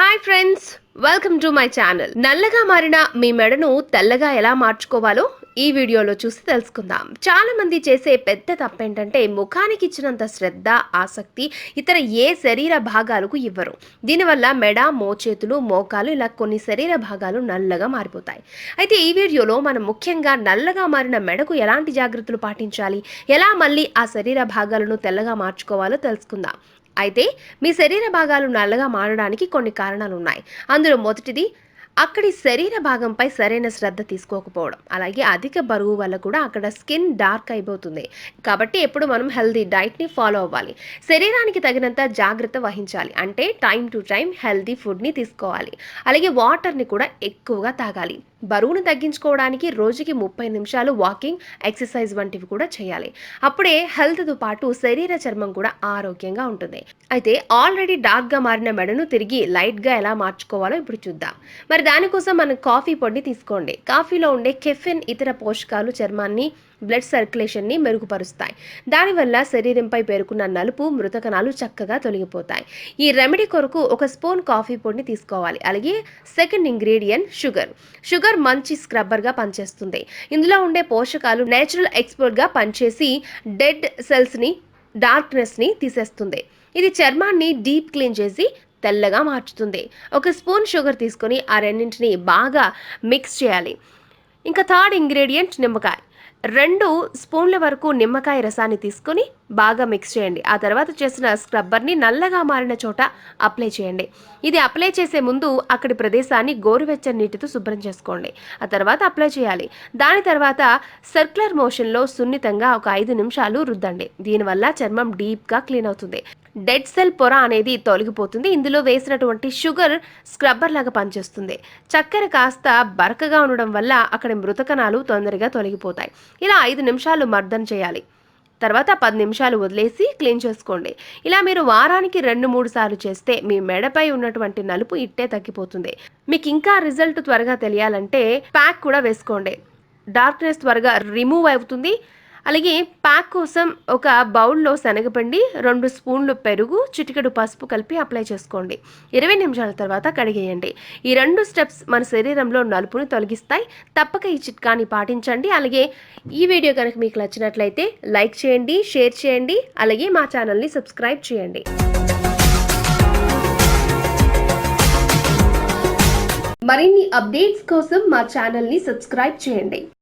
Hi friends, welcome to my channel. నల్లగా మారిన మీ మెడను తెల్లగా ఎలా మార్చుకోవాలో ఈ వీడియోలో చూసి తెలుసుకుందాం. చాలా మంది చేసే పెద్ద తప్పేంటంటే ముఖానికి ఇచ్చినంత శ్రద్ధ, ఆసక్తి ఇతర ఏ శరీర భాగాలకు ఇవ్వరు. దీనివల్ల మెడ, మోచేతులు, మోకాలు ఇలా కొన్ని శరీర భాగాలు నల్లగా మారిపోతాయి. అయితే ఈ వీడియోలో మనం ముఖ్యంగా నల్లగా మారిన మెడకు ఎలాంటి జాగ్రత్తలు పాటించాలి, ఎలా మళ్ళీ ఆ శరీర భాగాలను తెల్లగా మార్చుకోవాలో తెలుసుకుందాం. అయితే మీ శరీర భాగాలు నల్లగా మారడానికి కొన్ని కారణాలు ఉన్నాయి. అందులో మొదటిది అక్కడి శరీర భాగంపై సరైన శ్రద్ధ తీసుకోకపోవడం. అలాగే అధిక బరువు వల్ల కూడా అక్కడ స్కిన్ డార్క్ అయిపోతుంది. కాబట్టి ఎప్పుడు మనం హెల్తీ డైట్ని ఫాలో అవ్వాలి. శరీరానికి తగినంత జాగ్రత్త వహించాలి. అంటే టైం టు టైం హెల్తీ ఫుడ్ని తీసుకోవాలి. అలాగే వాటర్ని కూడా ఎక్కువగా తాగాలి. బరువును తగ్గించుకోవడానికి రోజుకి 30 నిమిషాలు వాకింగ్, ఎక్సర్సైజ్ వంటివి కూడా చేయాలి. అప్పుడే హెల్త్తో పాటు శరీర చర్మం కూడా ఆరోగ్యంగా ఉంటుంది. అయితే ఆల్రెడీ డార్క్గా మారిన మెడను తిరిగి లైట్గా ఎలా మార్చుకోవాలో ఇప్పుడు చూద్దాం. మరి దానికోసం మనం కాఫీ పొడిని తీసుకోండి. కాఫీలో ఉండే కెఫిన్ ఇతర పోషకాలు చర్మాన్ని, బ్లడ్ సర్క్యులేషన్ని మెరుగుపరుస్తాయి. దానివల్ల శరీరంపై పేరుకున్న నలుపు, మృత కణాలు చక్కగా తొలగిపోతాయి. ఈ రెమెడీ కొరకు ఒక స్పూన్ కాఫీ పొడిని తీసుకోవాలి. అలాగే సెకండ్ ఇంగ్రీడియంట్ షుగర్ మంచి స్క్రబ్బర్గా పనిచేస్తుంది. ఇందులో ఉండే పోషకాలు నేచురల్ ఎక్స్పర్ట్గా పనిచేసి డెడ్ సెల్స్ని, డార్క్నెస్ని తీసేస్తుంది. ఇది చర్మాన్ని డీప్ క్లీన్ చేసి తెల్లగా మార్చుతుంది. ఒక స్పూన్ షుగర్ తీసుకొని ఆ రెండింటిని బాగా మిక్స్ చేయాలి. ఇంకా థర్డ్ ఇంగ్రీడియంట్ నిమ్మకాయ. 2 స్పూన్ల వరకు నిమ్మకాయ రసాన్ని తీసుకొని బాగా మిక్స్ చేయండి. ఆ తర్వాత చేసిన స్క్రబ్బర్ని నల్లగా మారిన చోట అప్లై చేయండి. ఇది అప్లై చేసే ముందు అక్కడి ప్రదేశాన్ని గోరువెచ్చని నీటితో శుభ్రం చేసుకోండి. ఆ తర్వాత అప్లై చేయాలి. దాని తర్వాత సర్క్యులర్ మోషన్లో సున్నితంగా ఒక 5 నిమిషాలు రుద్దండి. దీనివల్ల చర్మం డీప్గా క్లీన్ అవుతుంది. డెడ్ సెల్ పొర అనేది తొలగిపోతుంది. ఇందులో వేసినటువంటి షుగర్ స్క్రబ్బర్ లాగా పనిచేస్తుంది. చక్కెర కాస్త బరకగా ఉండడం వల్ల అక్కడ మృత కణాలు తొందరగా తొలగిపోతాయి. ఇలా 5 నిమిషాలు మర్దన చేయాలి. తర్వాత 10 నిమిషాలు వదిలేసి క్లీన్ చేసుకోండి. ఇలా మీరు వారానికి 2-3 సార్లు చేస్తే మీ మెడపై ఉన్నటువంటి నలుపు ఇట్టే తగ్గిపోతుంది. మీకు ఇంకా రిజల్ట్ త్వరగా తెలియాలంటే ప్యాక్ కూడా వేసుకోండి. డార్క్నెస్ త్వరగా రిమూవ్ అవుతుంది. అలాగే ప్యాక్ కోసం ఒక బౌల్లో శనగపిండి, 2 స్పూన్లు పెరుగు, చిటికెడు పసుపు కలిపి అప్లై చేసుకోండి. 20 నిమిషాల తర్వాత కడిగేయండి. ఈ 2 స్టెప్స్ మన శరీరంలో నలుపుని తొలగిస్తాయి. తప్పక ఈ చిట్కాని పాటించండి. అలాగే ఈ వీడియో కనుక మీకు నచ్చినట్లయితే లైక్ చేయండి, షేర్ చేయండి. అలాగే మా ఛానల్ని సబ్స్క్రైబ్ చేయండి. మరిన్ని అప్డేట్స్ కోసం మా ఛానల్ని సబ్స్క్రైబ్ చేయండి.